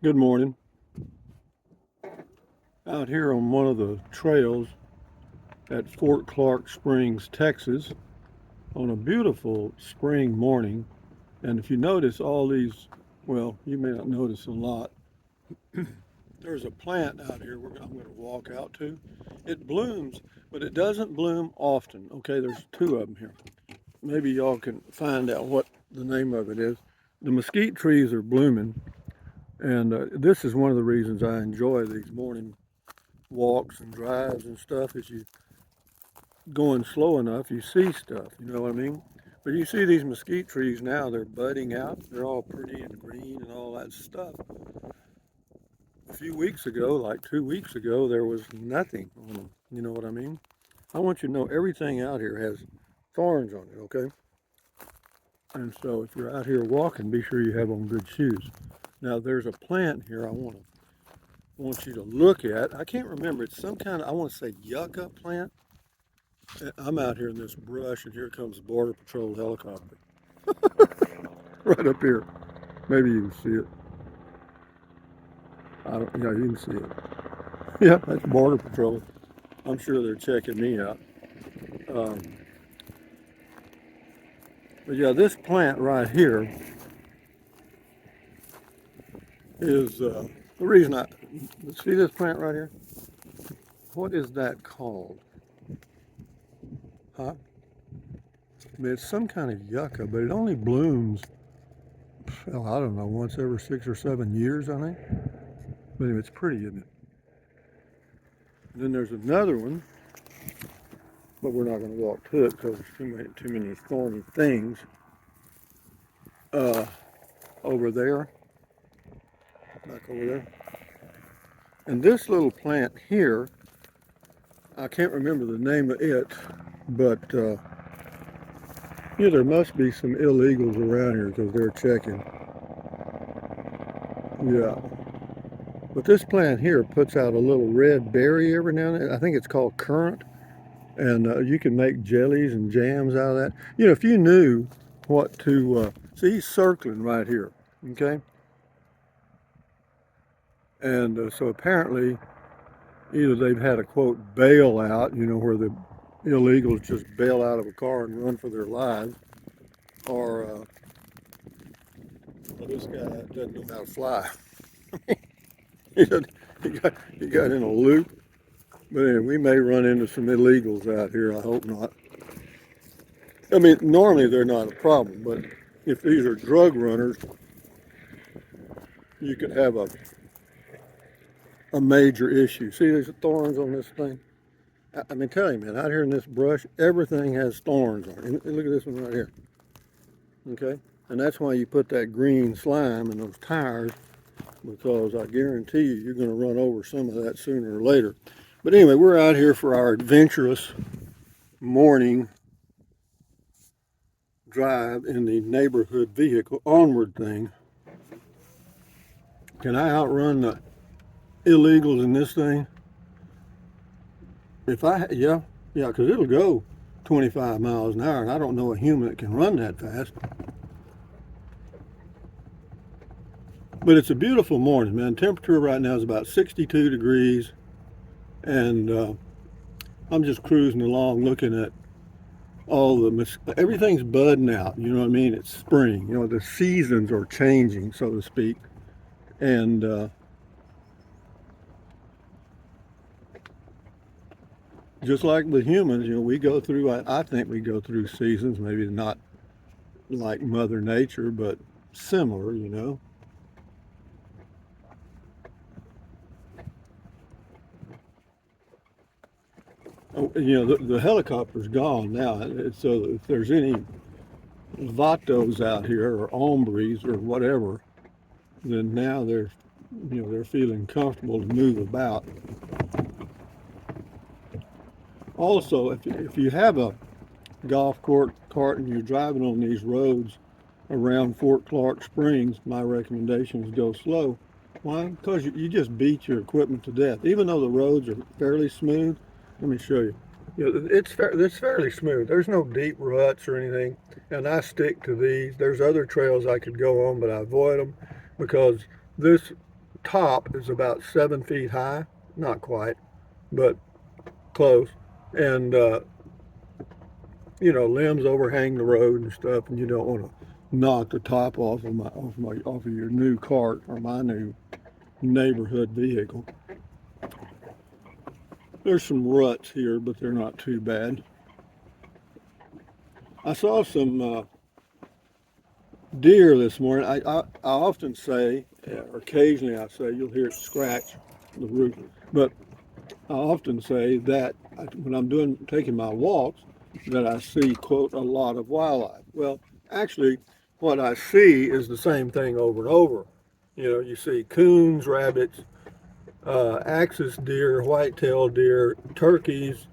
Good morning. Out here on one of the trails at Fort Clark Springs, Texas, on a beautiful spring morning. And if you notice all these, well, you may not notice a lot. There's a plant out here I'm going to walk out to. It blooms, but it doesn't bloom often. Okay, there's two of them here. Maybe y'all can find out what the name of it is. The mesquite trees are blooming, and this is one of the reasons I enjoy these morning walks and drives and stuff. Is you going slow enough, you see stuff, you know what I mean? But you see these mesquite trees now, they're budding out. They're all pretty and green and all that stuff. A few weeks ago, like 2 weeks ago, there was nothing on them. You know what I mean? I want you to know everything out here has thorns on it, okay? And so if you're out here walking, be sure you have on good shoes. Now there's a plant here I want you to look at. I can't remember. It's some kind of, I want to say yucca plant. I'm out here in this brush, and here comes the Border Patrol helicopter right up here. Maybe you can see it. I don't. Yeah, you can see it. Yeah, that's Border Patrol. I'm sure they're checking me out. Um, but yeah, this plant right here is the reason I see this plant right here. What is that called? Huh? I mean, it's some kind of yucca, but it only blooms. Well, I don't know, once every 6 or 7 years, I think. But anyway, it's pretty, isn't it? And then there's another one, but we're not going to walk to it because there's too many thorny things uh, over there, back over there. And this little plant here, I can't remember the name of it, but yeah, there must be some illegals around here because they're checking. Yeah. But this plant here puts out a little red berry every now and then. I think it's called currant. And you can make jellies and jams out of that. You know, if you knew what to see, he's circling right here, okay? And so apparently, either they've had a quote bailout, you know, where the illegals just bail out of a car and run for their lives, or well, this guy doesn't know how to fly. he, doesn't- he got in a loop. But anyway, we may run into some illegals out here. I hope not. I mean, normally they're not a problem, but if these are drug runners, you could have a major issue. See these thorns on this thing? I mean, tell you, man, out here in this brush, everything has thorns on it. And look at this one right here. Okay? And that's why you put that green slime in those tires, because I guarantee you're going to run over some of that sooner or later. But anyway, we're out here for our adventurous morning drive in the neighborhood vehicle onward thing. Can I outrun the illegals in this thing? Yeah, because it'll go 25 miles an hour, and I don't know a human that can run that fast. But it's a beautiful morning, man. Temperature right now is about 62 degrees, and I'm just cruising along looking at everything's budding out. You know what I mean? It's spring. You know, the seasons are changing, so to speak, and just like with humans, you know, we go through. I think we go through seasons, maybe not like Mother Nature, but similar. You know. Oh, you know, the helicopter's gone now. So if there's any vatos out here or hombres or whatever, then now they're feeling comfortable to move about. Also, if you have a golf cart and you're driving on these roads around Fort Clark Springs, my recommendation is go slow. Why? Because you just beat your equipment to death. Even though the roads are fairly smooth, let me show you. Yeah, it's fairly smooth. There's no deep ruts or anything, and I stick to these. There's other trails I could go on, but I avoid them because this. top is about 7 feet high, not quite, but close. And you know, limbs overhang the road and stuff, and you don't want to knock the top off of your new cart or my new neighborhood vehicle. There's some ruts here, but they're not too bad. I saw some deer this morning. I often say, or occasionally I say, you'll hear it scratch the roof, but I often say that when I'm taking my walks, that I see, quote, a lot of wildlife. Well, actually, what I see is the same thing over and over. You know, you see coons, rabbits, axis deer, white-tailed deer, turkeys.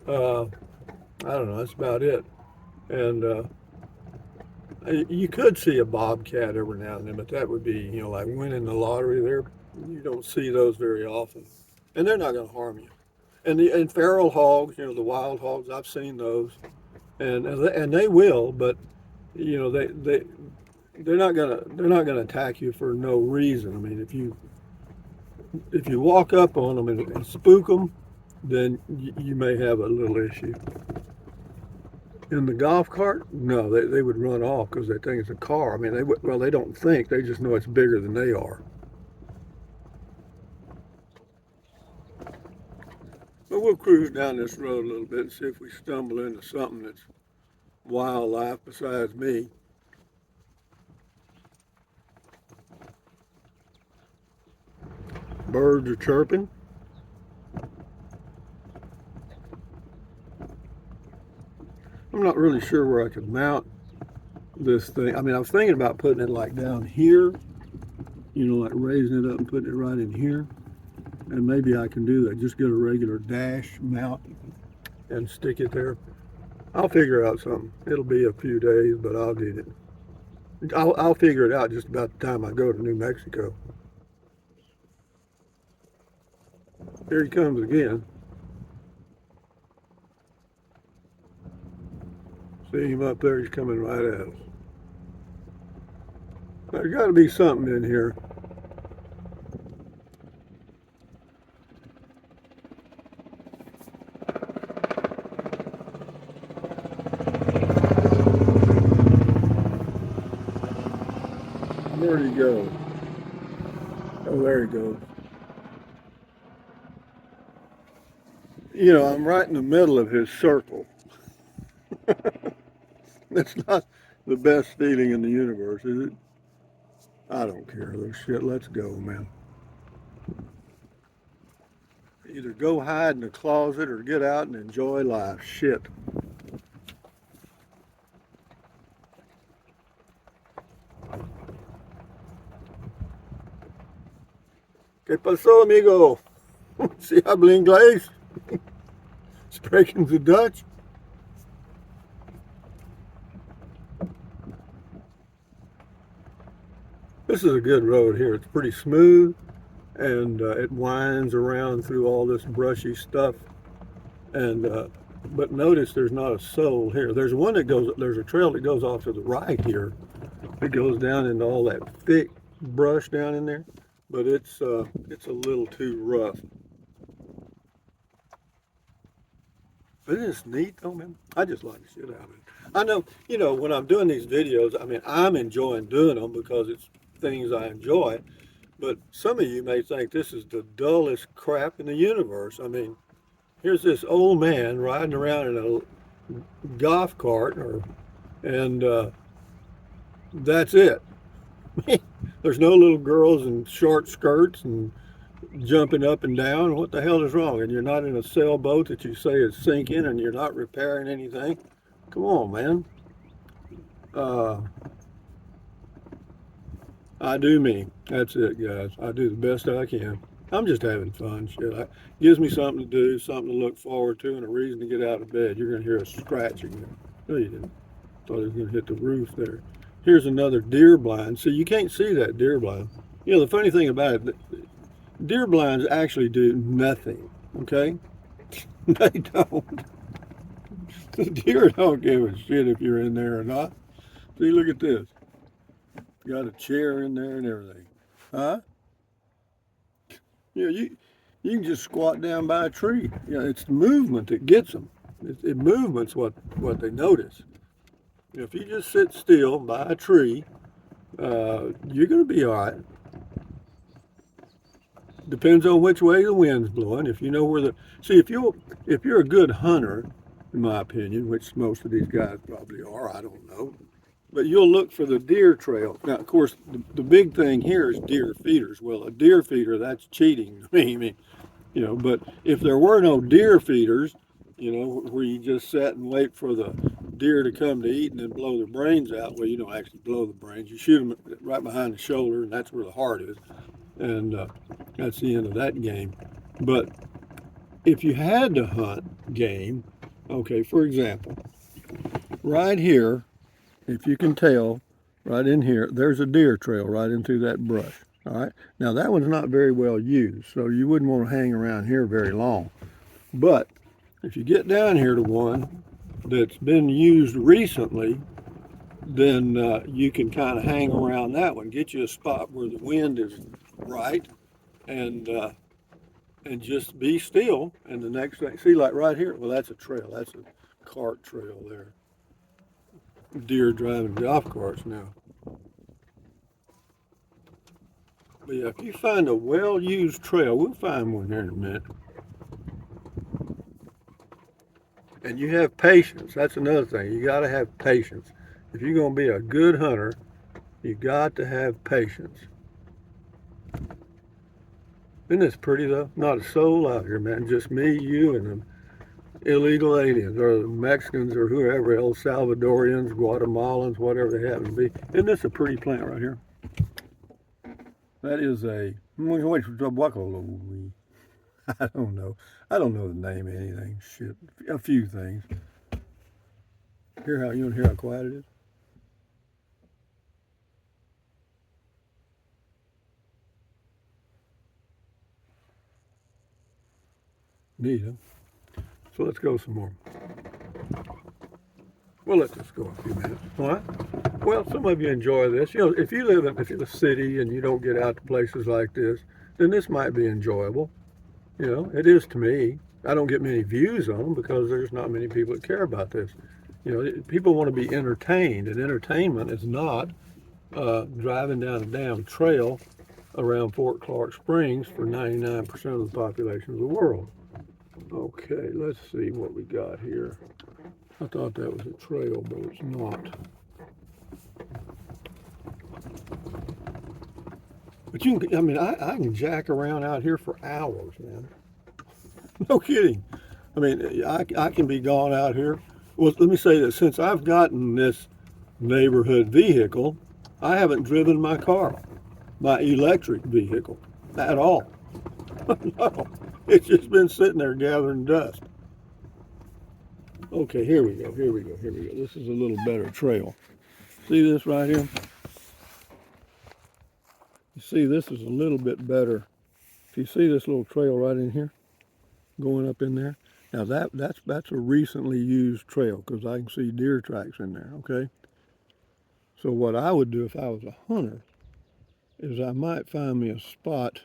I don't know, that's about it. And you could see a bobcat every now and then, but that would be, you know, like winning the lottery. You don't see those very often, and they're not going to harm you. And feral hogs, you know, the wild hogs, I've seen those, and they will, but you know, they're not gonna attack you for no reason. I mean, if you walk up on them and spook them, then you may have a little issue. In the golf cart, no, they would run off because they think it's a car. I mean, they don't think, they just know it's bigger than they are. But we'll cruise down this road a little bit and see if we stumble into something that's wildlife besides me. Birds are chirping. I'm not really sure where I could mount this thing. I mean, I was thinking about putting it like down here, you know, like raising it up and putting it right in here. And maybe I can do that. Just get a regular dash mount and stick it there. I'll figure out something. It'll be a few days, but I'll get it. I'll figure it out just about the time I go to New Mexico. Here he comes again. See him up there, he's coming right at us. There's got to be something in here. Where'd he go? Oh, there he goes. You know, I'm right in the middle of his circle. That's not the best feeling in the universe, is it? I don't care. Those shit, let's go, man. Either go hide in the closet or get out and enjoy life. Shit. ¿Qué pasó, amigo? Si habla inglés? Speaking the Dutch? This is a good road here. It's pretty smooth, and it winds around through all this brushy stuff. And but notice there's not a soul here. There's a trail that goes off to the right here. It goes down into all that thick brush down in there, but it's a little too rough. But isn't this neat though, man? I just like the shit out of it. I know, you know, when I'm doing these videos, I mean, I'm enjoying doing them because it's things I enjoy. But some of you may think this is the dullest crap in the universe. I mean, here's this old man riding around in a golf cart, and that's it. There's no little girls in short skirts and jumping up and down. What the hell is wrong? And you're not in a sailboat that you say is sinking, and you're not repairing anything. Come on, man. I do me. That's it, guys. I do the best I can. I'm just having fun. Shit. It gives me something to do, something to look forward to, and a reason to get out of bed. You're going to hear a scratch again. No, you didn't. Thought it was going to hit the roof there. Here's another deer blind. See, you can't see that deer blind. You know, the funny thing about it, deer blinds actually do nothing, okay? They don't. The deer don't give a shit if you're in there or not. See, look at this. Got a chair in there and everything. Huh? You know, you can just squat down by a tree. You know, it's the movement that gets them. Movement's what they notice. You know, if you just sit still by a tree, you're going to be all right. Depends on which way the wind's blowing. If you know where the see if you're a good hunter, in my opinion, which most of these guys probably are, I don't know, but you'll look for the deer trail. Now, of course, the big thing here is deer feeders. Well, a deer feeder, that's cheating to me. I mean, you know, but if there were no deer feeders, you know, where you just sat and wait for the deer to come to eat and then blow their brains out, well, you don't actually blow the brains. You shoot them right behind the shoulder, and that's where the heart is. And that's the end of that game. But if you had to hunt game, okay, for example, right here, if you can tell, right in here, there's a deer trail right into that brush. All right. Now that one's not very well used, so you wouldn't want to hang around here very long. But if you get down here to one that's been used recently, then you can kind of hang around that one, get you a spot where the wind is right, and just be still. And the next thing, see, like right here, well, that's a trail. That's a cart trail there. Deer driving golf carts now. But yeah, if you find a well-used trail, we'll find one here in a minute. And you have patience. That's another thing. You got to have patience. If you're going to be a good hunter, you got to have patience. Isn't this pretty though? Not a soul out here, man. Just me, you, and the illegal aliens, or the Mexicans, or whoever else, Salvadorians, Guatemalans, whatever they happen to be. Isn't this a pretty plant right here? That is a, I don't know. I don't know the name of anything. Shit. A few things. You want to hear how quiet it is? Neat, huh? So let's go some more. Well, let's just go a few minutes. What? Well, some of you enjoy this. You know, if you live in a city and you don't get out to places like this, then this might be enjoyable. You know, it is to me. I don't get many views on them because there's not many people that care about this. You know, people want to be entertained, and entertainment is not driving down a damn trail around Fort Clark Springs for 99% of the population of the world. Okay, let's see what we got here. I thought that was a trail, but it's not. But you can, I mean, I can jack around out here for hours, man. No kidding. I mean, I can be gone out here. Well, let me say this. Since I've gotten this neighborhood vehicle, I haven't driven my car, my electric vehicle, at all. No, it's just been sitting there gathering dust. Okay, here we go. This is a little better trail. See this right here? You see, this is a little bit better. If you see this little trail right in here, going up in there, now that's a recently used trail because I can see deer tracks in there. Okay. So what I would do if I was a hunter is I might find me a spot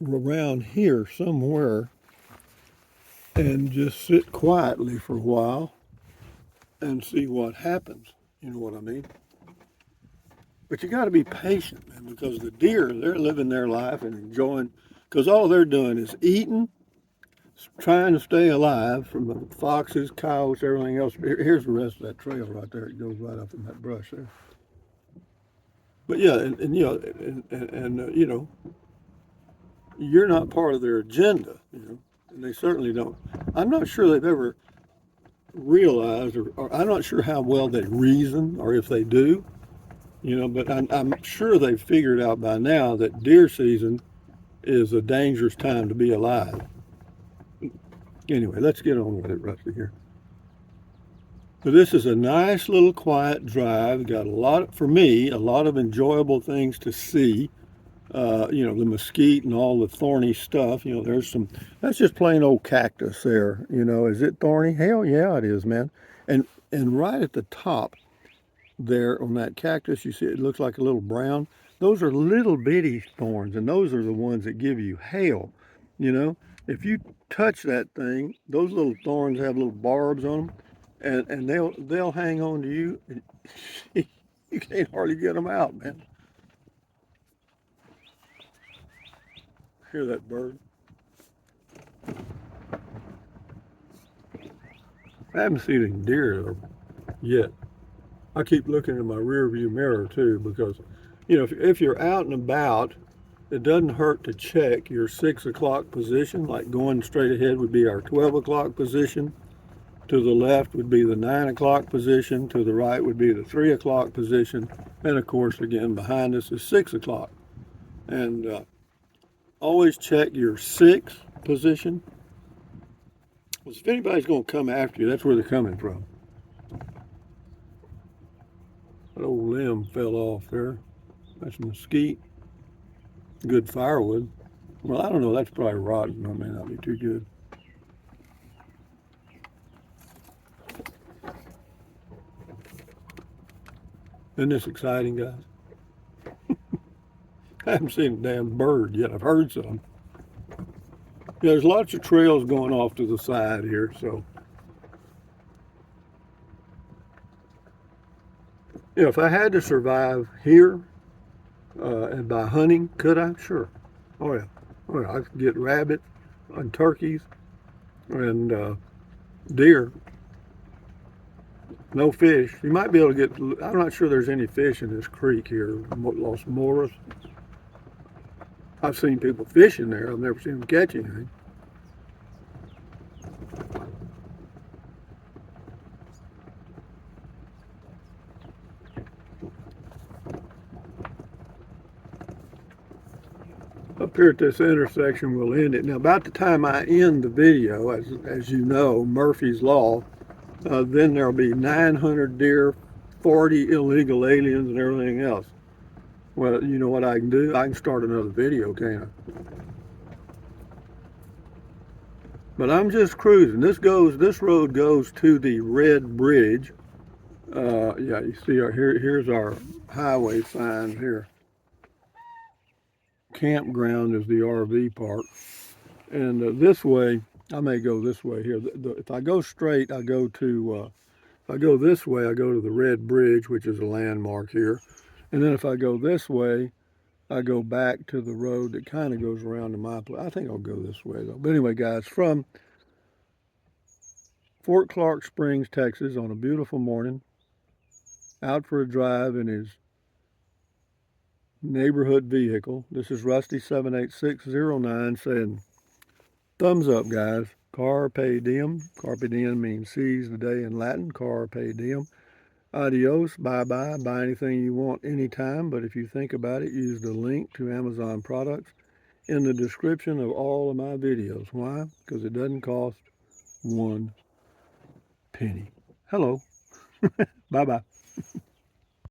around here somewhere and just sit quietly for a while and see what happens. You know what I mean? But you got to be patient, man, because the deer, they're living their life and enjoying, because all they're doing is eating, trying to stay alive from the foxes, coyotes, everything else. Here's the rest of that trail right there. It goes right up in that brush there. But yeah, and you know, you know, you're not part of their agenda, you know, and they certainly don't. I'm not sure they've ever realized, or I'm not sure how well they reason, or if they do, you know, but I'm sure they've figured out by now that deer season is a dangerous time to be alive. Anyway, let's get on with it, Rusty, here. So this is a nice little quiet drive. Got for me, a lot of enjoyable things to see. You know, the mesquite and all the thorny stuff. You know, that's just plain old cactus there. You know, is it thorny? Hell yeah, it is, man. And right at the top there on that cactus, you see it looks like a little brown. those are little bitty thorns, and those are the ones that give you hell. You know, if you touch that thing, those little thorns have little barbs on them, and they'll hang on to you. And you can't hardly get them out, man. Hear that bird? I haven't seen any deer yet. I keep looking in my rear view mirror too, because you know, if you're out and about, it doesn't hurt to check your 6 o'clock position. Like going straight ahead would be our 12 o'clock position. To the left would be the 9 o'clock position. To the right would be the 3 o'clock position. And of course, again, behind us is 6 o'clock. And always check your 6 position. Because if anybody's going to come after you, that's where they're coming from. That old limb fell off there. That's mesquite. Good firewood. Well, I don't know. That's probably rotten. That may not be too good. Isn't this exciting, guys? I haven't seen a damn bird yet. I've heard some. Yeah, there's lots of trails going off to the side here, so. You know, if I had to survive here and by hunting, could I? Sure. Oh yeah. Oh yeah. I could get rabbits and turkeys and deer. No fish. You might be able to get. I'm not sure there's any fish in this creek here, Los Moras. I've seen people fishing there. I've never seen them catch anything. Up here at this intersection, we'll end it. Now, about the time I end the video, as you know, Murphy's Law, then there'll be 900 deer, 40 illegal aliens, and everything else. Well, you know what I can do? I can start another video, can't I? But I'm just cruising. This road goes to the Red Bridge. Yeah, you see, here's our highway sign here. Campground is the RV park. And this way, I may go this way here. If I go straight, I go to, if I go this way, I go to the Red Bridge, which is a landmark here. And then if I go this way, I go back to the road that kind of goes around to my place. I think I'll go this way though. But anyway, guys, from Fort Clark Springs, Texas, on a beautiful morning, out for a drive in his neighborhood vehicle. This is Rusty78609 saying, thumbs up, guys. Carpe diem. Carpe diem means seize the day in Latin. Carpe diem. Adios. Bye-bye. Buy anything you want anytime. But if you think about it, use the link to Amazon products in the description of all of my videos. Why? Because it doesn't cost 1 penny. Hello. Bye-bye.